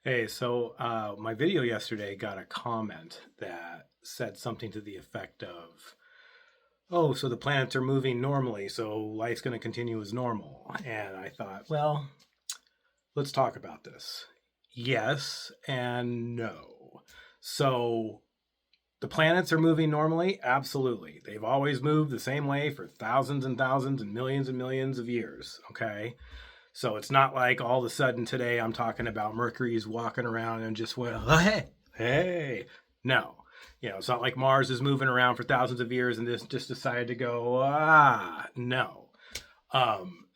Hey, so my video yesterday got a comment that said something to the effect of, "Oh, so the planets are moving normally, so life's going to continue as normal." And I thought, well, let's talk about this. Yes and no. So the planets are moving normally? Absolutely. They've always moved the same way for thousands and thousands and millions of years, okay? So it's not like all of a sudden today I'm talking about Mercury's walking around and just went, oh, hey, hey. No. It's not like Mars is moving around for thousands of years and this just decided to go, no.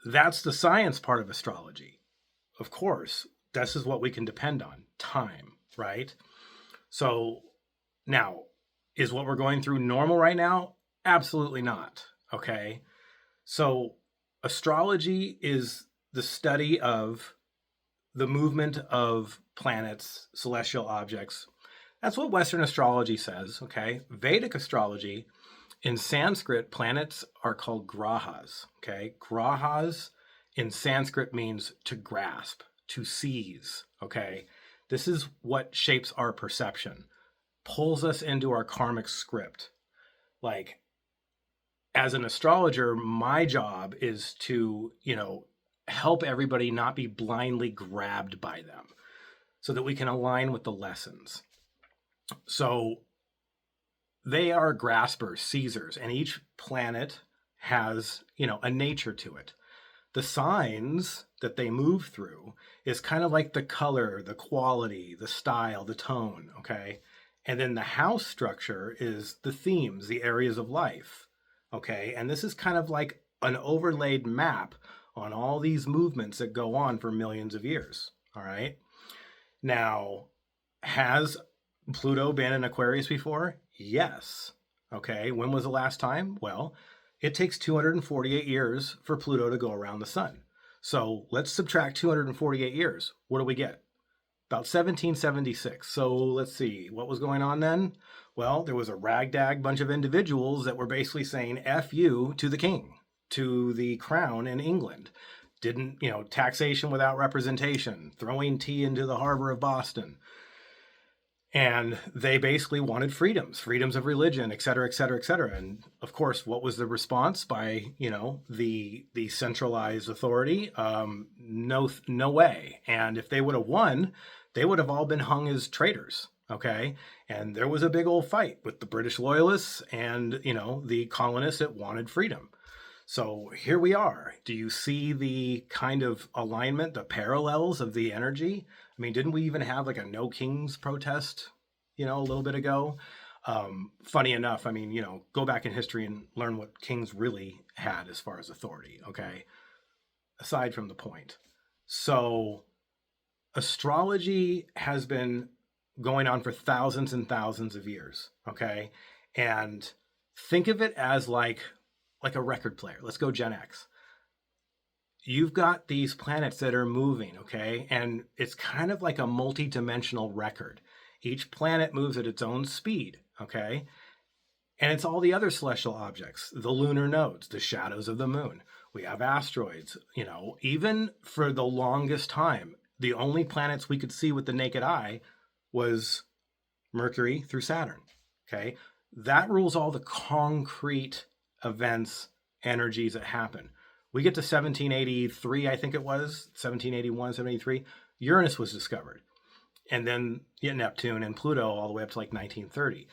That's the science part of astrology. Of course, this is what we can depend on, time, right? So now, is what we're going through normal right now? Absolutely not. Okay. So astrology is the study of the movement of planets, celestial objects. That's what Western astrology says, okay? Vedic astrology, in Sanskrit, planets are called grahas, okay? Grahas in Sanskrit means to grasp, to seize, okay? This is what shapes our perception, pulls us into our karmic script. Like, as an astrologer, my job is to, help everybody not be blindly grabbed by them so that we can align with the lessons. So they are graspers, seizers, and each planet has, a nature to it. The signs that they move through is kind of like the color, the quality, the style, the tone, okay? And then the house structure is the themes, the areas of life, okay? And this is kind of like an overlaid map on all these movements that go on for millions of years, all right? Now, has Pluto been in Aquarius before? Yes. Okay, when was the last time? Well, it takes 248 years for Pluto to go around the sun. So let's subtract 248 years. What do we get? About 1776. So let's see, what was going on then? Well, there was a ragtag bunch of individuals that were basically saying F you to the king, to the crown in England. Didn't, taxation without representation, throwing tea into the harbor of Boston. And they basically wanted freedoms of religion, et cetera, et cetera, et cetera. And of course, what was the response by, the centralized authority? No way. And if they would have won, they would have all been hung as traitors. Okay. And there was a big old fight with the British loyalists and, the colonists that wanted freedom. So here we are. Do you see the kind of alignment, the parallels of the energy? I mean, didn't we even have like a no kings protest, a little bit ago? Funny enough, I mean, go back in history and learn what kings really had as far as authority, okay? Aside from the point. So astrology has been going on for thousands and thousands of years, okay? And think of it as like a record player. Let's go Gen X. You've got these planets that are moving, okay? And it's kind of like a multi-dimensional record. Each planet moves at its own speed, okay? And it's all the other celestial objects, the lunar nodes, the shadows of the moon. We have asteroids, even for the longest time, the only planets we could see with the naked eye was Mercury through Saturn, okay? That rules all the concrete events, energies that happen. We get to 1783, I think it was, 1781, 73, Uranus was discovered. And then Neptune and Pluto all the way up to like 1930.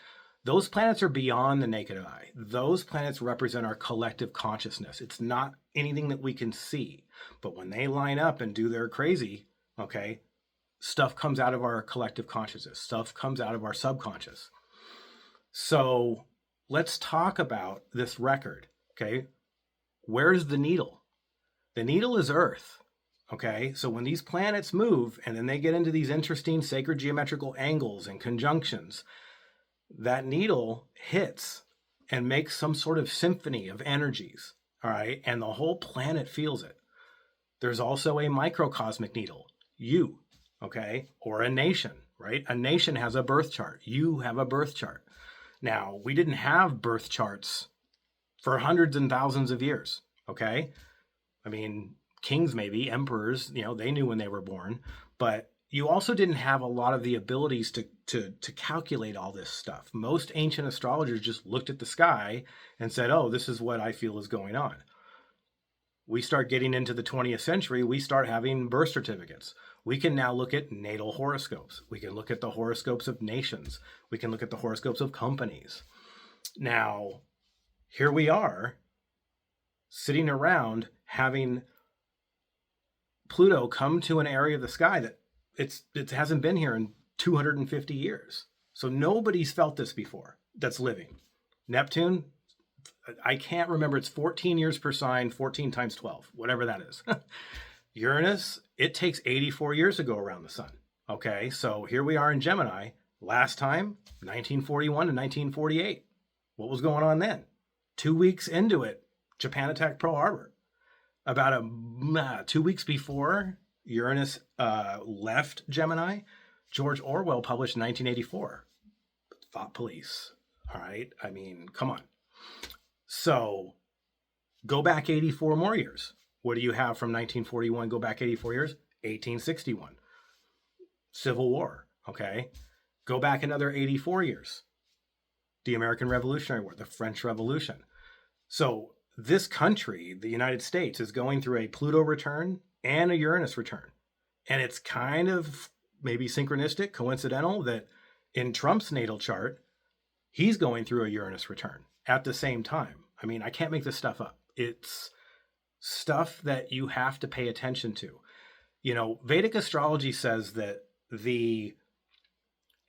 Those planets are beyond the naked eye. Those planets represent our collective consciousness. It's not anything that we can see. But when they line up and do their crazy, okay, stuff comes out of our collective consciousness. Stuff comes out of our subconscious. So let's talk about this record, okay? Where's the needle? The needle is Earth, okay? So when these planets move and then they get into these interesting sacred geometrical angles and conjunctions, that needle hits and makes some sort of symphony of energies, all right? And the whole planet feels it. There's also a microcosmic needle, you, okay? Or a nation, right? A nation has a birth chart. You have a birth chart. Now, we didn't have birth charts for hundreds and thousands of years, okay? I mean, kings maybe, emperors, they knew when they were born, but you also didn't have a lot of the abilities to calculate all this stuff. Most ancient astrologers just looked at the sky and said, oh, this is what I feel is going on. We start getting into the 20th century, we start having birth certificates. We can now look at natal horoscopes. We can look at the horoscopes of nations. We can look at the horoscopes of companies. Now, here we are sitting around having Pluto come to an area of the sky that it hasn't been here in 250 years. So nobody's felt this before that's living. Neptune, I can't remember, it's 14 years per sign, 14 times 12, whatever that is. Uranus, it takes 84 years to go around the sun. Okay, so here we are in Gemini. Last time, 1941 to 1948. What was going on then? 2 weeks into it, Japan attacked Pearl Harbor. About 2 weeks before Uranus left Gemini, George Orwell published 1984. Thought Police. All right, I mean, come on. So go back 84 more years. What do you have from 1941? Go back 84 years? 1861. Civil War. Okay. Go back another 84 years. The American Revolutionary War, the French Revolution. So this country, the United States, is going through a Pluto return and a Uranus return. And it's kind of maybe synchronistic, coincidental that in Trump's natal chart, he's going through a Uranus return at the same time. I mean, I can't make this stuff up. It's stuff that you have to pay attention to. You know, Vedic astrology says that the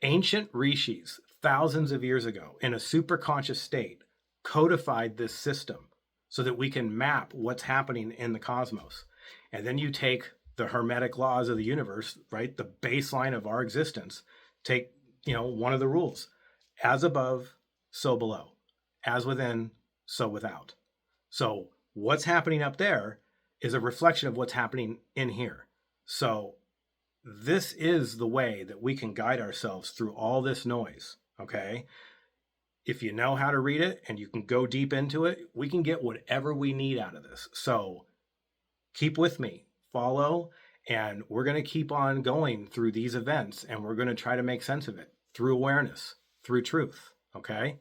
ancient rishis, thousands of years ago, in a superconscious state, codified this system so that we can map what's happening in the cosmos. And then you take the hermetic laws of the universe, right? The baseline of our existence. Take, one of the rules. As above, so below. As within, so without. So what's happening up there is a reflection of what's happening in here. So this is the way that we can guide ourselves through all this noise, okay? If you know how to read it and you can go deep into it, we can get whatever we need out of this. So keep with me, follow, and we're going to keep on going through these events, and we're going to try to make sense of it through awareness, through truth, okay?